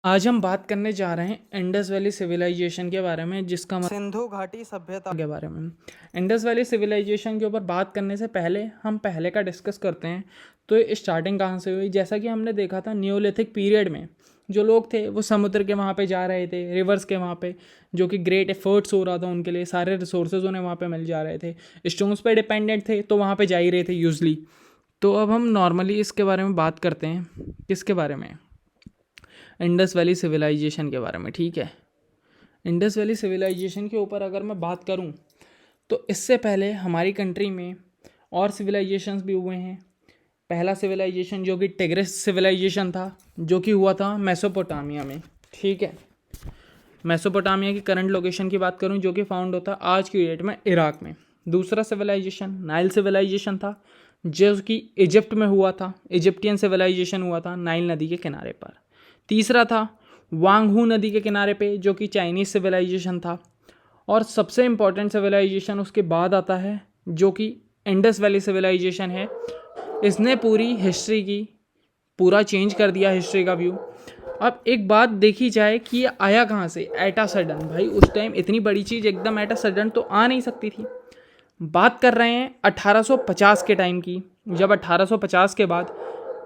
आज हम बात करने जा रहे हैं इंडस वैली सिविलाइजेशन के बारे में, जिसका सिंधु घाटी सभ्यता के बारे में। इंडस वैली सिविलाइजेशन के ऊपर बात करने से पहले हम पहले का डिस्कस करते हैं। तो ये स्टार्टिंग कहाँ से हुई? जैसा कि हमने देखा था, नियोलिथिक पीरियड में जो लोग थे वो समुद्र के वहाँ पे जा रहे थे, रिवर्स के वहाँ पे, जो कि ग्रेट एफर्ट्स हो रहा था उनके लिए, सारे रिसोर्सेज उन्हें वहाँ पे मिल जा रहे थे, स्टोन्स पे डिपेंडेंट थे तो वहाँ पे जा ही रहे थे यूजली। तो अब हम नॉर्मली इसके बारे में बात करते हैं। किसके बारे में? इंडस वैली सिविलाइजेशन के बारे में। ठीक है, इंडस वैली सिविलाइजेशन के ऊपर अगर मैं बात करूं तो इससे पहले हमारी कंट्री में और सिविलाइजेशंस भी हुए हैं। पहला सिविलाइजेशन जो कि टिग्रिस सिविलाइजेशन था, जो कि हुआ था मेसोपोटामिया में। ठीक है, मेसोपोटामिया की करंट लोकेशन की बात करूं जो कि फाउंड होता है आज की डेट में इराक में। दूसरा सिविलाइजेशन नाइल सिविलाइजेशन था, जो कि इजिप्ट में हुआ था। इजिप्टियन सिविलाइजेशन हुआ था नाइल नदी के किनारे पर। तीसरा था वांगहू नदी के किनारे पे, जो कि चाइनीज सिविलाइजेशन था। और सबसे इम्पॉर्टेंट सिविलाइजेशन उसके बाद आता है, जो कि इंडस वैली सिविलाइजेशन है। इसने पूरी हिस्ट्री की पूरा चेंज कर दिया, हिस्ट्री का व्यू। अब एक बात देखी जाए कि ये आया कहाँ से एट अ सडन। भाई उस टाइम इतनी बड़ी चीज़ एकदम एट अ सडन तो आ नहीं सकती थी। बात कर रहे हैं 1850 के टाइम की, जब 1850 के बाद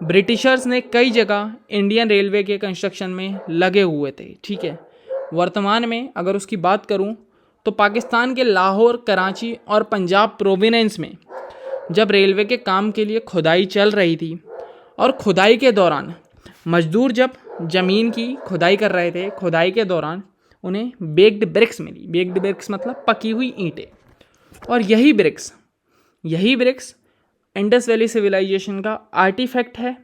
ब्रिटिशर्स ने कई जगह इंडियन रेलवे के कंस्ट्रक्शन में लगे हुए थे। ठीक है, वर्तमान में अगर उसकी बात करूं तो पाकिस्तान के लाहौर, कराची और पंजाब प्रोविनेंस में जब रेलवे के काम के लिए खुदाई चल रही थी, और खुदाई के दौरान मजदूर जब ज़मीन की खुदाई कर रहे थे, खुदाई के दौरान उन्हें बेक्ड ब्रिक्स मिली। बेक्ड ब्रिक्स मतलब पकी हुई ईंटें। और यही ब्रिक्स इंडस वैली सिविलाइजेशन का आर्टिफैक्ट है।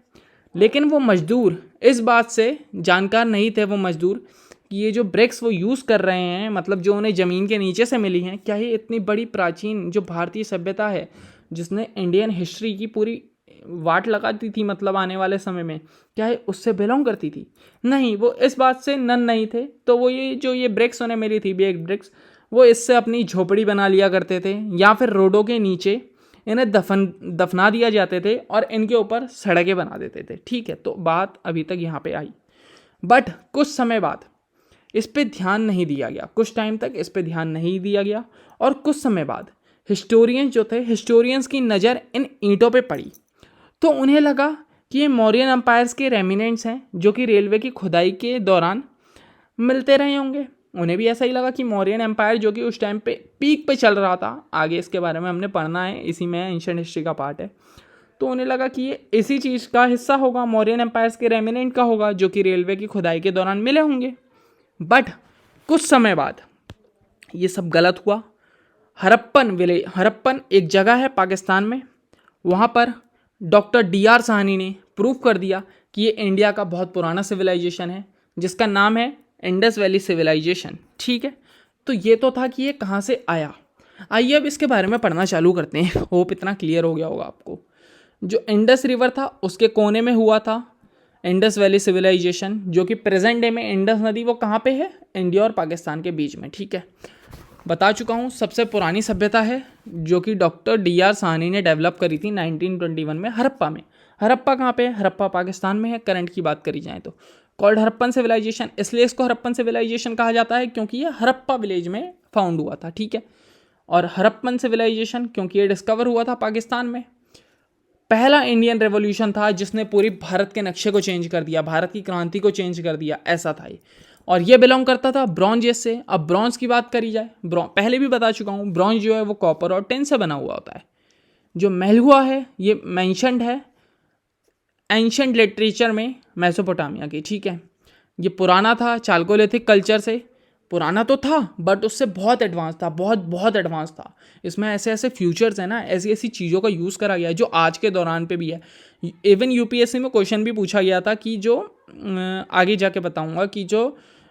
लेकिन वो मजदूर इस बात से जानकार नहीं थे, वो मजदूर, कि ये जो ब्रिक्स वो यूज़ कर रहे हैं, मतलब जो उन्हें ज़मीन के नीचे से मिली हैं, क्या ये इतनी बड़ी प्राचीन जो भारतीय सभ्यता है, जिसने इंडियन हिस्ट्री की पूरी वाट लगाती थी, मतलब आने वाले समय में, क्या ये उससे बिलोंग करती थी? नहीं, वो इस बात से नन नहीं थे। तो वो ये ब्रिक्स उन्हें मिली थी, बेक्ड ब्रिक्स, वो इससे अपनी झोपड़ी बना लिया करते थे, या फिर रोडों के नीचे इन्हें दफना दिया जाते थे और इनके ऊपर सड़कें बना देते थे। ठीक है, तो बात अभी तक यहाँ पे आई। बट कुछ समय बाद इस पे ध्यान नहीं दिया गया, कुछ टाइम तक इस पे ध्यान नहीं दिया गया। और कुछ समय बाद हिस्टोरियंस जो थे, हिस्टोरियंस की नज़र इन ईंटों पे पड़ी, तो उन्हें लगा कि ये मौर्यन एम्पायर्स के रेमिनेंट्स हैं, जो कि रेलवे की खुदाई के दौरान मिलते रहे होंगे। उन्हें भी ऐसा ही लगा कि मौर्यन एम्पायर, जो कि उस टाइम पे पीक पे चल रहा था, आगे इसके बारे में हमने पढ़ना है, इसी में एंशिएंट हिस्ट्री का पार्ट है, तो उन्हें लगा कि ये इसी चीज़ का हिस्सा होगा, मौर्यन एम्पायर्स के रेमिनेंट का होगा, जो कि रेलवे की खुदाई के दौरान मिले होंगे। बट कुछ समय बाद ये सब गलत हुआ। हरप्पन एक जगह है पाकिस्तान में, वहाँ पर डॉक्टर DR साहनी ने प्रूव कर दिया कि ये इंडिया का बहुत पुराना सिविलाइजेशन है, जिसका नाम है इंडस वैली सिविलाइजेशन। ठीक है, तो ये तो था कि ये कहाँ से आया। आइए अब इसके बारे में पढ़ना चालू करते हैं। होप इतना क्लियर हो गया होगा आपको। जो इंडस रिवर था उसके कोने में हुआ था इंडस वैली सिविलाइजेशन, जो कि प्रेजेंट डे में इंडस नदी वो कहाँ पे है? इंडिया और पाकिस्तान के बीच में। ठीक है, बता चुका हूँ सबसे पुरानी सभ्यता है, जो कि डॉक्टर DR साहनी ने डेवलप करी थी 1921 में हड़प्पा में। हड़प्पा कहाँ पे है? हड़प्पा पाकिस्तान में है, करंट की बात करी जाए तो। कॉल्ड हड़प्पन सिविलाइजेशन, इसलिए इसको हड़प्पन सिविलाइजेशन कहा जाता है क्योंकि ये हड़प्पा विलेज में फाउंड हुआ था। ठीक है, और हड़प्पन सिविलाइजेशन क्योंकि ये डिस्कवर हुआ था पाकिस्तान में। पहला इंडियन रेवोल्यूशन था जिसने पूरी भारत के नक्शे को चेंज कर दिया, भारत की क्रांति को चेंज कर दिया, ऐसा था ये। और ये बिलोंग करता था ब्रॉन्ज एज से। अब ब्रॉन्ज की बात करी जाए, पहले भी बता चुका हूँ, ब्रॉन्ज जो है वो कॉपर और टिन से बना हुआ होता है। जो मेल्हुआ है ये मैंशनड है एंशंट लिटरेचर में मेसोपोटामिया की। ठीक है, ये पुराना था चालकोलिथिक कल्चर से, पुराना तो था बट उससे बहुत एडवांस था, बहुत बहुत एडवांस था। इसमें ऐसे ऐसे फ्यूचर्स हैं ना, ऐसी ऐसी चीज़ों का यूज़ करा गया है जो आज के दौरान पे भी है। इवन UPSC में क्वेश्चन भी पूछा गया था कि जो आगे जाके बताऊंगा कि जो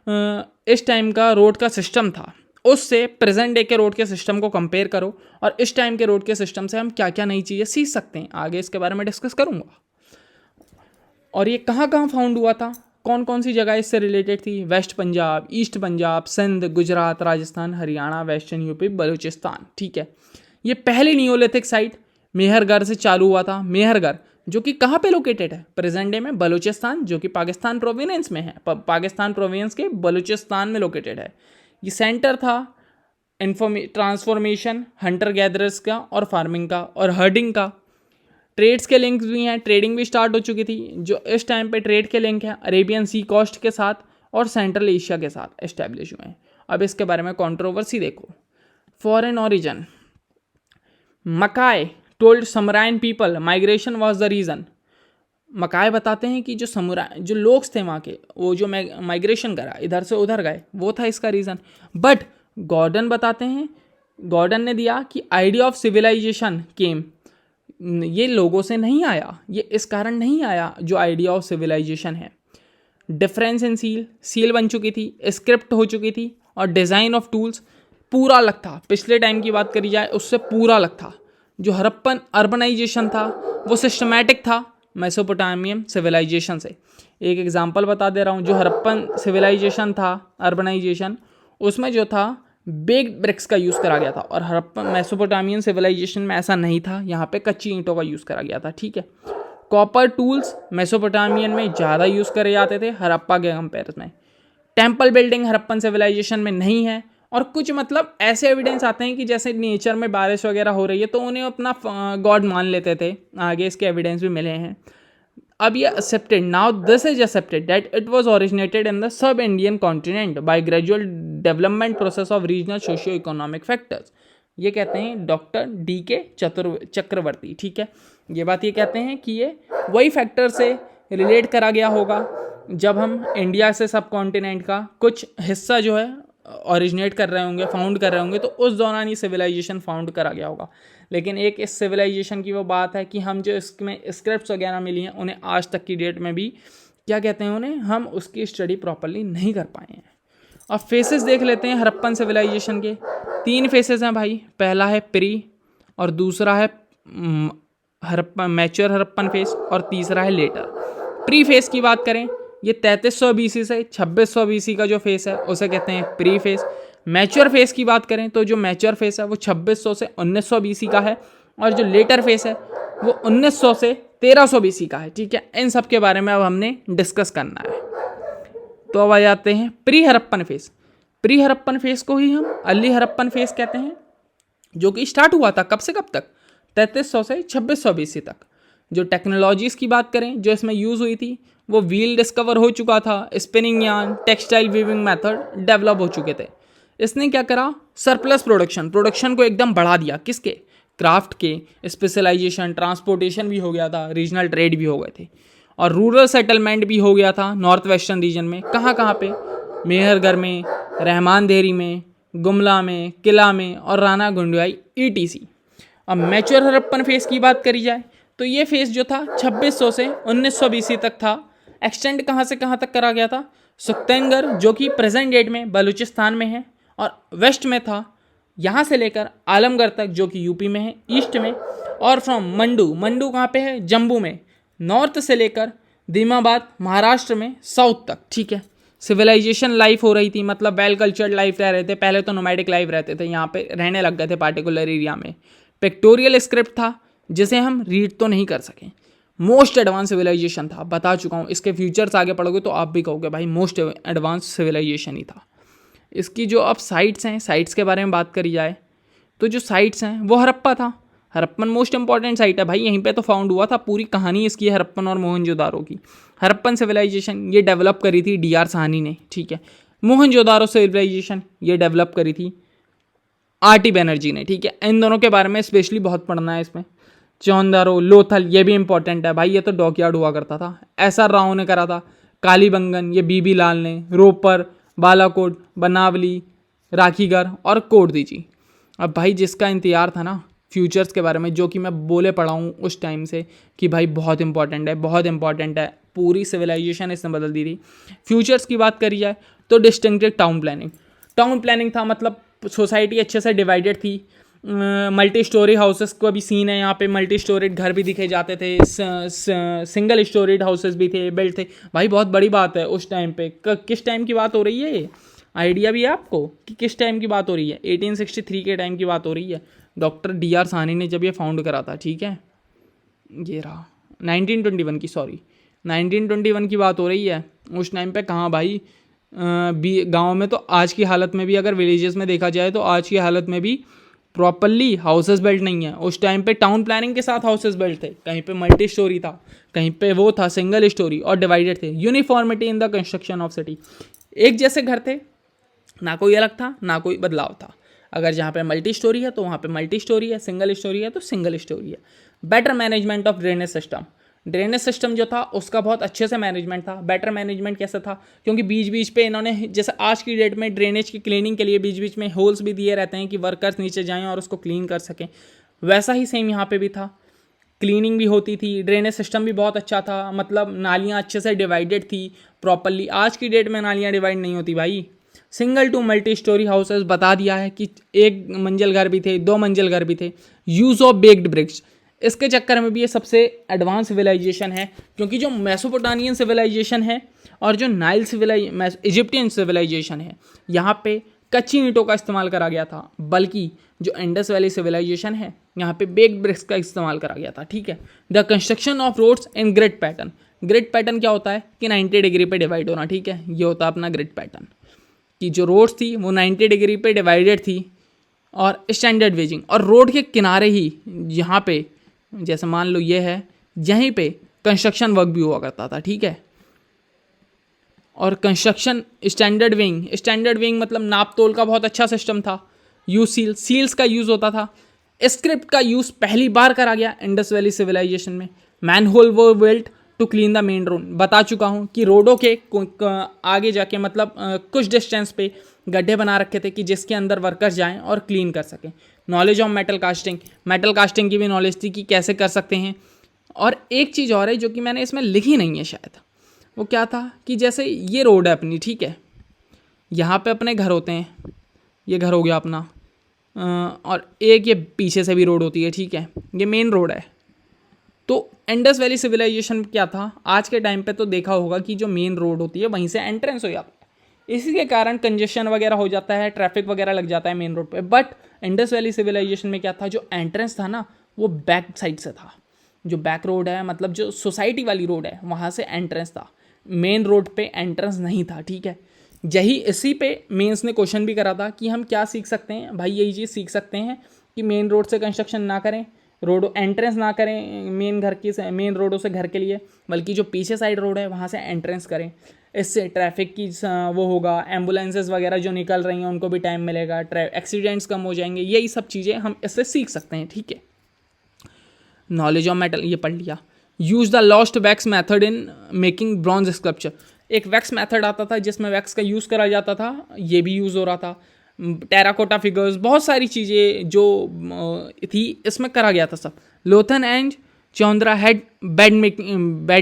इस टाइम का रोड का सिस्टम था उससे प्रेजेंट डे के रोड के सिस्टम को कंपेयर करो, और इस टाइम के रोड के सिस्टम से हम क्या क्या नई चीज़ें सीख सकते हैं, आगे इसके बारे में डिस्कस करूँगा। और ये कहाँ कहाँ फाउंड हुआ था, कौन कौन सी जगह इससे रिलेटेड थी? West Punjab, east Punjab, Sindh, Gujarat, Rajasthan, Haryana, western UP, Baluchistan. ठीक है, ये पहली नियोलिथिक साइट मेहरगढ़ से चालू हुआ था। मेहरगढ़ जो कि कहाँ पे लोकेटेड है, प्रेजेंट डे में बलूचिस्तान, जो कि पाकिस्तान प्रोविनेंस में है, पाकिस्तान प्रोविंस के बलूचिस्तान में लोकेटेड है। ये सेंटर था ट्रांसफॉर्मेशन हंटर गैदरर्स का और फार्मिंग का और हर्डिंग का। ट्रेड्स के लिंक्स भी हैं, ट्रेडिंग भी स्टार्ट हो चुकी थी। जो इस टाइम पे ट्रेड के लिंक हैं अरेबियन सी कोस्ट के साथ और सेंट्रल एशिया के साथ एस्टेब्लिश हुए हैं। अब इसके बारे में कंट्रोवर्सी देखो। Foreign origin, Mackay told Sumerian people migration was the reason. Mackay बताते हैं कि जो समुराय जो लोग थे वहाँ के, वो जो माइग्रेशन करा इधर से उधर गए, वो था इसका रीज़न। बट गॉर्डन बताते हैं, गॉर्डन ने दिया कि आइडिया ऑफ सिविलाइजेशन केम, ये लोगों से नहीं आया, ये इस कारण नहीं आया जो आइडिया ऑफ सिविलाइजेशन है। डिफरेंस इन सील बन चुकी थी, स्क्रिप्ट हो चुकी थी और डिज़ाइन ऑफ टूल्स पूरा अलग था। पिछले टाइम की बात करी जाए उससे पूरा अलग था। जो हड़प्पन अर्बनाइजेशन था वो सिस्टमैटिक था मेसोपोटामियन सिविलाइजेशन से। एक एग्जांपल बता दे रहा हूँ, जो हड़प्पन सिविलाइजेशन था अर्बनाइजेशन, उसमें जो था बेग्ड ब्रिक्स का यूज़ करा गया था और हड़प्पन मेसोपोटामियन सिविलाइजेशन में ऐसा नहीं था, यहाँ पे कच्ची ईंटों का यूज़ करा गया था। ठीक है। कॉपर टूल्स मेसोपोटामियन में ज़्यादा यूज़ करे जाते थे हड़प्पा के कंपेयर में। टेम्पल बिल्डिंग हड़प्पन सिविलाइजेशन में नहीं है। और कुछ मतलब ऐसे एविडेंस आते हैं कि जैसे नेचर में बारिश वगैरह हो रही है तो उन्हें अपना गॉड मान लेते थे, आगे इसके एविडेंस भी मिले हैं। अब ये accepted, now this is accepted that it was originated in the sub Indian continent by gradual development process of regional socio economic factors. ये कहते हैं डॉक्टर DK चक्रवर्ती। ठीक है, ये बात ये कहते हैं कि ये वही फैक्टर से रिलेट करा गया होगा जब हम इंडिया से सब कॉन्टिनेंट का कुछ हिस्सा जो है ओरिजिनेट कर रहे होंगे, फाउंड कर रहे होंगे, तो उस दौरान ये सिविलाइजेशन फाउंड करा गया होगा। लेकिन एक इस सिविलाइजेशन की वो बात है कि हम जो इसमें स्क्रिप्ट्स वगैरह मिली हैं उन्हें आज तक की डेट में भी क्या कहते हैं, उन्हें हम उसकी स्टडी प्रॉपरली नहीं कर पाए हैं। अब फेसेस देख लेते हैं हड़प्पन सिविलाइजेशन के। 3 फेसेस हैं भाई। पहला है प्री और दूसरा है हड़प्पन मैच्योर हड़प्पन फेस और तीसरा है लेटर। प्री फेस की बात करें, ये 3300 BC से 2600 BC का जो फेस है उसे कहते हैं प्री फेस। मैच्योर फेस की बात करें तो जो मैच्योर फेस है वो 2600 से 1900 BC का है और जो लेटर फेस है वो 1900 से 1300 BC का है। ठीक है, इन सब के बारे में अब हमने डिस्कस करना है। तो अब आ जाते हैं pre Harappan face. Pre Harappan face को ही हम अर्ली हड़प्पन फेस कहते हैं, जो कि स्टार्ट हुआ था कब से कब तक, 3300 से 2600 BC तक। जो टेक्नोलॉजीज़ की बात करें जो इसमें यूज़ हुई थी, वो व्हील डिस्कवर हो चुका था, spinning yarn, textile weaving method develop हो चुके थे। इसने क्या करा, सरप्लस प्रोडक्शन को एकदम बढ़ा दिया। किसके, क्राफ्ट के। स्पेशलाइजेशन, ट्रांसपोर्टेशन भी हो गया था, रीजनल ट्रेड भी हो गए थे और रूरल सेटलमेंट भी हो गया था नॉर्थ वेस्टर्न रीजन में। कहाँ कहाँ पे, मेहरगढ़ में, रहमान देरी में, गुमला में, किला में और राना गुंडुआई ETC। अब मैच्योर हड़प्पन फेस की बात करी जाए तो ये फेस जो था 2600 से 1900 BC तक था। एक्सटेंड कहाँ से कहाँ तक करा गया था, सुख्तेंगर जो कि प्रेजेंट डेट में बलूचिस्तान में है और वेस्ट में था, यहाँ से लेकर आलमगढ़ तक जो कि यूपी में है ईस्ट में, और फ्रॉम मंडू कहाँ पे है, जम्मू में, नॉर्थ से लेकर दीमाबाद महाराष्ट्र में साउथ तक। ठीक है, सिविलाइजेशन लाइफ हो रही थी, मतलब वेल कल्चर्ड लाइफ रह रहे थे। पहले तो नोमैडिक लाइफ रहते थे, यहाँ पे रहने लग गए थे पार्टिकुलर एरिया में। पिक्टोरियल स्क्रिप्ट था जिसे हम रीड तो नहीं कर सकें। मोस्ट एडवांस सिविलाइजेशन था, बता चुका हूँ। इसके फ्यूचर्स आगे पढ़ोगे तो आप भी कहोगे भाई मोस्ट एडवांस सिविलाइजेशन ही था। इसकी जो अब साइट्स हैं, साइट्स के बारे में बात करी जाए तो जो साइट्स हैं वो हड़प्पा था। हड़प्पन मोस्ट इंपॉर्टेंट साइट है भाई, यहीं पे तो फाउंड हुआ था। पूरी कहानी इसकी है हड़प्पन और मोहनजोदारो की। हड़प्पन सिविलाइजेशन ये डेवलप करी थी DR साहनी ने। ठीक है, मोहनजोदारो सिविलाइजेशन ये डेवलप करी थी RT बनर्जी ने। ठीक है, इन दोनों के बारे में स्पेशली बहुत पढ़ना है इसमें। चौंदारो, लोथल ये भी इंपॉर्टेंट है भाई, ये तो डॉकयार्ड हुआ करता था। SR राव ने करा था। कालीबंगन ये BB लाल ने। रोपर, बालाकोट, बनावली, राखीगढ़ और कोटदीजी। अब भाई जिसका इंतजार था ना फ्यूचर्स के बारे में, जो कि मैं बोले पड़ा हूँ उस टाइम से कि भाई बहुत इंपॉर्टेंट है, बहुत इंपॉर्टेंट है, पूरी सिविलाइजेशन इसने बदल दी थी। फ्यूचर्स की बात करी जाए तो डिस्टिंक्टिव टाउन प्लानिंग था, मतलब सोसाइटी अच्छे से डिवाइडेड थी। मल्टी स्टोरी हाउसेस को भी सीन है यहाँ पे, मल्टी स्टोरीड घर भी दिखे जाते थे, सिंगल स्टोरीड हाउसेस भी थे, बिल्ड थे। भाई बहुत बड़ी बात है उस टाइम पे। किस टाइम की बात हो रही है, ये आइडिया भी है आपको कि किस टाइम की बात हो रही है? 1863 के टाइम की बात हो रही है, डॉक्टर DR साहनी ने जब ये फाउंड करा था। ठीक है, ये रहा 1921 की, सॉरी 1921 की बात हो रही है। उस टाइम पे कहाँ भाई, गांव में तो आज की हालत में भी, अगर विलेजेस में देखा जाए तो आज की हालत में भी प्रॉपरली हाउसेस बिल्ट नहीं है। उस टाइम पे टाउन प्लानिंग के साथ हाउसेस बिल्ट थे, कहीं पे मल्टी स्टोरी था, कहीं पे वो था सिंगल स्टोरी और डिवाइडेड थे। Uniformity in the construction of city, एक जैसे घर थे, ना कोई अलग था ना कोई बदलाव था। अगर जहाँ पे मल्टी स्टोरी है तो वहाँ पे मल्टी स्टोरी है, सिंगल स्टोरी है तो सिंगल स्टोरी है। Better management of drainage system, drainage system जो था उसका बहुत अच्छे से मैनेजमेंट था। बेटर मैनेजमेंट कैसे था, क्योंकि बीच बीच पे इन्होंने, जैसे आज की डेट में ड्रेनेज की क्लीनिंग के लिए बीच बीच में होल्स भी दिए रहते हैं कि वर्कर्स नीचे जाएं और उसको क्लीन कर सकें, वैसा ही सेम यहाँ पे भी था। क्लीनिंग भी होती थी, ड्रेनेज सिस्टम भी बहुत अच्छा था, मतलब नालियाँ अच्छे से डिवाइडेड थी प्रॉपरली। आज की डेट में नालियाँ डिवाइड नहीं होती भाई। Single to multi story houses बता दिया है कि एक मंजिल घर भी थे, 2 मंजिल घर भी थे। यूज़ ऑफ बेक्ड ब्रिक्स, इसके चक्कर में भी ये सबसे एडवांस सिविलाइजेशन है, क्योंकि जो मेसोपोटामियन सिविलाइजेशन है और जो नाइल इजिप्टियन सिविलाइजेशन है, यहाँ पे कच्ची ईंटों का इस्तेमाल करा गया था, बल्कि जो इंडस वैली सिविलाइजेशन है यहाँ पे बेक्ड ब्रिक्स का इस्तेमाल करा गया था। ठीक है। The construction of roads in grid pattern, grid pattern क्या होता है कि 90 डिग्री पे डिवाइड होना। ठीक है, ये होता है अपना ग्रिड पैटर्न, कि जो रोड्स थी वो 90 डिग्री पे डिवाइडेड थी। और स्टैंडर्ड वेजिंग, और रोड के किनारे ही यहाँ पे, जैसे मान लो ये है, यहीं पे कंस्ट्रक्शन वर्क भी हुआ करता था। ठीक है। और कंस्ट्रक्शन स्टैंडर्ड विंग मतलब नाप तोल का बहुत अच्छा सिस्टम था। सील्स का यूज़ होता था। स्क्रिप्ट का यूज़ पहली बार करा गया इंडस वैली सिविलाइजेशन में। मैनहोल वो built to clean the main road, बता चुका हूँ कि रोडों के आगे जाके मतलब कुछ डिस्टेंस पे गड्ढे बना रखे थे कि जिसके अंदर वर्कर्स जाएं और क्लीन कर सकें। नॉलेज ऑफ मेटल कास्टिंग की भी नॉलेज थी कि कैसे कर सकते हैं। और एक चीज़ और है जो कि मैंने इसमें लिखी नहीं है शायद, वो क्या था कि जैसे ये रोड है अपनी, ठीक है, यहाँ पे अपने घर होते हैं, ये घर हो गया अपना, और एक ये पीछे से भी रोड होती है। ठीक है, ये मेन रोड है। तो इंडस वैली सिविलाइजेशन क्या था, आज के टाइम पे तो देखा होगा कि जो मेन रोड होती है वहीं से एंट्रेंस हो जाता है, इसी के कारण कंजेशन वगैरह हो जाता है, ट्रैफिक वगैरह लग जाता है मेन रोड पे। बट इंडस वैली सिविलाइजेशन में क्या था, जो एंट्रेंस था ना वो बैक साइड से था। जो बैक रोड है मतलब जो सोसाइटी वाली रोड है वहाँ से एंट्रेंस था, मेन रोड पे एंट्रेंस नहीं था। ठीक है, यही इसी पे मेंस ने क्वेश्चन भी करा था कि हम क्या सीख सकते हैं भाई, यही चीज़ सीख सकते हैं कि मेन रोड से कंस्ट्रक्शन ना करें, रोड एंट्रेंस ना करें मेन रोडों से घर के लिए, बल्कि जो पीछे साइड रोड है वहाँ से एंट्रेंस करें। इससे ट्रैफिक की वो होगा, एम्बुलेंसेस वगैरह जो निकल रही हैं उनको भी टाइम मिलेगा, एक्सीडेंट्स कम हो जाएंगे, यही सब चीज़ें हम इससे सीख सकते हैं। ठीक है। नॉलेज ऑफ मेटल ये पढ़ लिया। Use the lost wax method in making bronze sculpture, एक वैक्स मेथड आता था जिसमें वैक्स का यूज़ करा जाता था, ये भी यूज़ हो रहा था। टेराकोटा फिगर्स, बहुत सारी चीज़ें जो थी इसमें करा गया था सब। Lothal and Chanhudaro had bead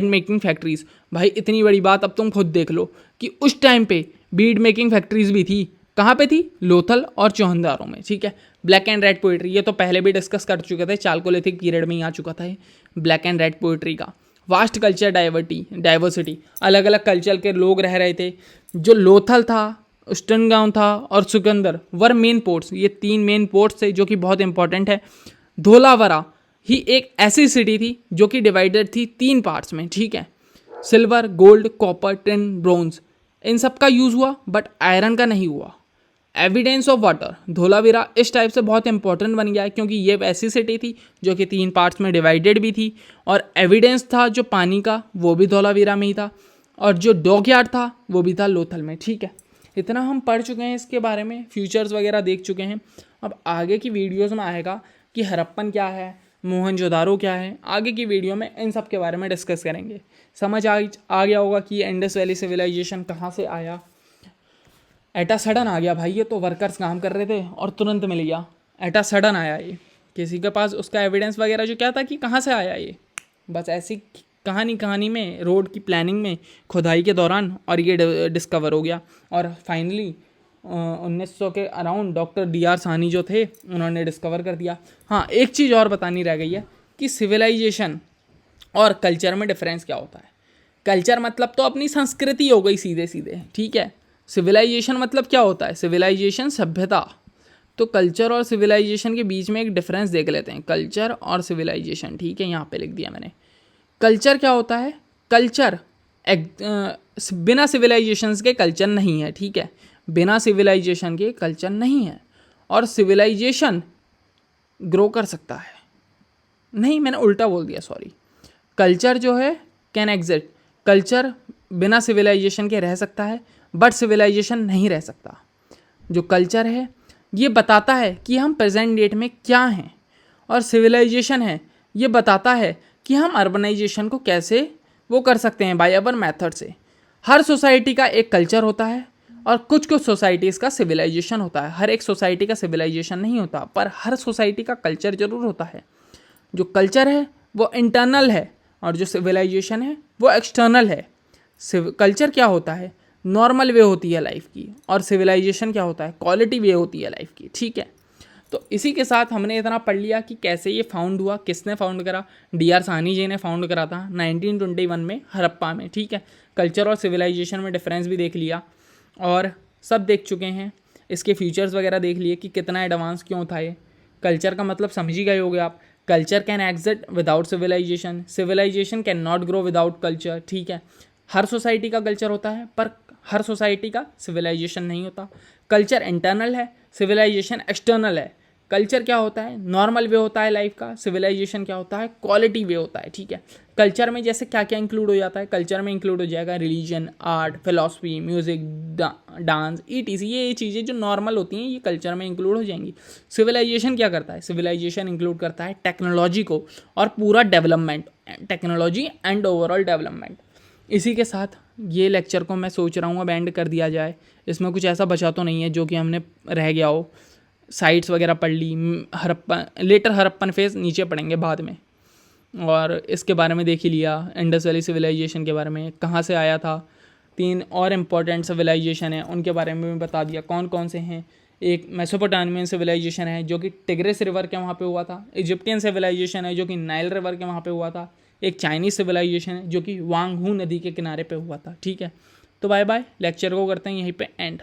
making factories, भाई इतनी बड़ी बात अब तुम खुद देख लो कि उस टाइम पे बीड मेकिंग फैक्ट्रीज भी थी। कहाँ पे थी, लोथल और चौहंदारों में। ठीक है। ब्लैक एंड रेड पोइट्री, ये तो पहले भी डिस्कस कर चुके थे, चालकोलिथिक पीरियड में ही आ चुका था ये ब्लैक एंड रेड पोइट्री का। वास्ट कल्चर डाइवर्सिटी, अलग अलग कल्चर के लोग रह रहे थे। जो लोथल था, स्टनगांव था और सुकंदर वर मेन पोर्ट्स, ये 3 मेन पोर्ट्स थे जो कि बहुत इंपॉर्टेंट है। धोलावरा ही एक ऐसी सिटी थी जो कि डिवाइडेड थी 3 पार्ट्स में। ठीक है। Silver, gold, copper, tin, bronze, इन सब का यूज़ हुआ बट आयरन का नहीं हुआ। एविडेंस ऑफ वाटर, धोलावीरा इस टाइप से बहुत इंपॉर्टेंट बन गया है क्योंकि ये वैसी सिटी थी जो कि 3 पार्ट्स में डिवाइडेड भी थी, और एविडेंस था जो पानी का वो भी धोलावीरा में ही था, और जो डॉकयार्ड था वो भी था लोथल में। ठीक है, इतना हम पढ़ चुके हैं इसके बारे में, फ्यूचर्स वगैरह देख चुके हैं। अब आगे की वीडियोज़ में आएगा कि हड़प्पन क्या है, मोहनजोदारो क्या है, आगे की वीडियो में इन सब के बारे में डिस्कस करेंगे। समझ आ गया होगा कि इंडस वैली सिविलाइजेशन कहाँ से आया। एटा सडन आ गया भाई, ये तो वर्कर्स काम कर रहे थे और तुरंत मिल गया, एटा सडन आया ये, किसी के पास उसका एविडेंस वगैरह जो क्या था कि कहाँ से आया ये, बस ऐसी कहानी में रोड की प्लानिंग में खुदाई के दौरान और ये डिस्कवर हो गया। और फाइनली 1900 के अराउंड डॉक्टर DR साहनी जो थे उन्होंने डिस्कवर कर दिया। हाँ, एक चीज़ और बतानी रह गई है कि सिविलाइजेशन और कल्चर में डिफरेंस क्या होता है। कल्चर मतलब तो अपनी संस्कृति हो गई सीधे सीधे, ठीक है। सिविलाइजेशन मतलब क्या होता है, सिविलाइजेशन सभ्यता। तो कल्चर और सिविलाइजेशन के बीच में एक डिफरेंस देख लेते हैं, कल्चर और सिविलाइजेशन। ठीक है, यहाँ पे लिख दिया मैंने। कल्चर क्या होता है? कल्चर बिना सिविलाइजेशंस के कल्चर नहीं है, ठीक है, बिना सिविलाइजेशन के कल्चर नहीं है। और सिविलाइजेशन ग्रो कर सकता है, नहीं मैंने उल्टा बोल दिया, सॉरी। कल्चर जो है कैन एग्जिस्ट, कल्चर बिना सिविलाइजेशन के रह सकता है, बट सिविलाइजेशन नहीं रह सकता। जो कल्चर है ये बताता है कि हम प्रेजेंट डेट में क्या हैं, और सिविलाइजेशन है ये बताता है कि हम अर्बनाइजेशन को कैसे वो कर सकते हैं बाय अवर मेथड से। हर सोसाइटी का एक कल्चर होता है और कुछ कुछ सोसाइटीज़ का सिविलाइजेशन होता है। हर एक सोसाइटी का सिविलाइजेशन नहीं होता, पर हर सोसाइटी का कल्चर ज़रूर होता है। जो कल्चर है वो इंटरनल है और जो सिविलाइजेशन है वो एक्सटर्नल है। कल्चर क्या होता है? नॉर्मल वे होती है लाइफ की, और सिविलाइजेशन क्या होता है? क्वालिटी वे होती है लाइफ की, ठीक है। तो इसी के साथ हमने इतना पढ़ लिया कि कैसे ये फाउंड हुआ, किसने फाउंड करा। DR साहनी जी ने फाउंड करा था 1921 में हड़प्पा में, ठीक है। कल्चर और सिविलाइजेशन में डिफरेंस भी देख लिया और सब देख चुके हैं। इसके फीचर्स वगैरह देख लिए कि कितना एडवांस क्यों था ये। कल्चर का मतलब समझ ही गए होगे आप। Culture can exist without civilization, civilization can not grow without culture, ठीक है। हर सोसाइटी का कल्चर होता है पर हर सोसाइटी का सिविलाइजेशन नहीं होता। कल्चर इंटरनल है, सिविलाइजेशन एक्सटर्नल है। कल्चर क्या होता है? नॉर्मल वे होता है लाइफ का। सिविलाइजेशन क्या होता है? क्वालिटी वे होता है, ठीक है। कल्चर में जैसे क्या क्या इंक्लूड हो जाता है? कल्चर में इंक्लूड हो जाएगा religion, art, philosophy, music, dance, ETC। ये चीज़ें जो नॉर्मल होती हैं ये कल्चर में इंक्लूड हो जाएंगी। सिविलाइजेशन क्या करता है? सिविलाइजेशन इंक्लूड करता है टेक्नोलॉजी को और पूरा development, technology and overall development. इसी के साथ ये लेक्चर को मैं सोच रहा हूँ अब एंड कर दिया जाए। इसमें कुछ ऐसा बचा तो नहीं है जो कि हमने रह गया हो। साइट्स वगैरह पढ़ ली, हड़प्पा, लेटर हड़प्पन फेज नीचे पढ़ेंगे बाद में, और इसके बारे में देख ही लिया। इंडस वैली सिविलाइजेशन के बारे में, कहाँ से आया था। 3 और इम्पॉर्टेंट सिविलाइजेशन है उनके बारे में भी बता दिया कौन कौन से हैं। एक मेसोपोटामियन सिविलाइजेशन है जो कि टिग्रिस रिवर के वहाँ पे हुआ था। इजिप्टियन सिविलाइजेशन है जो कि नाइल रिवर के वहाँ पे हुआ था। एक चाइनीज़ सिविलाइजेशन है जो कि वांगहू नदी के किनारे पे हुआ था, ठीक है। तो बाय बाय, लेक्चर को करते हैं यहीं पे एंड।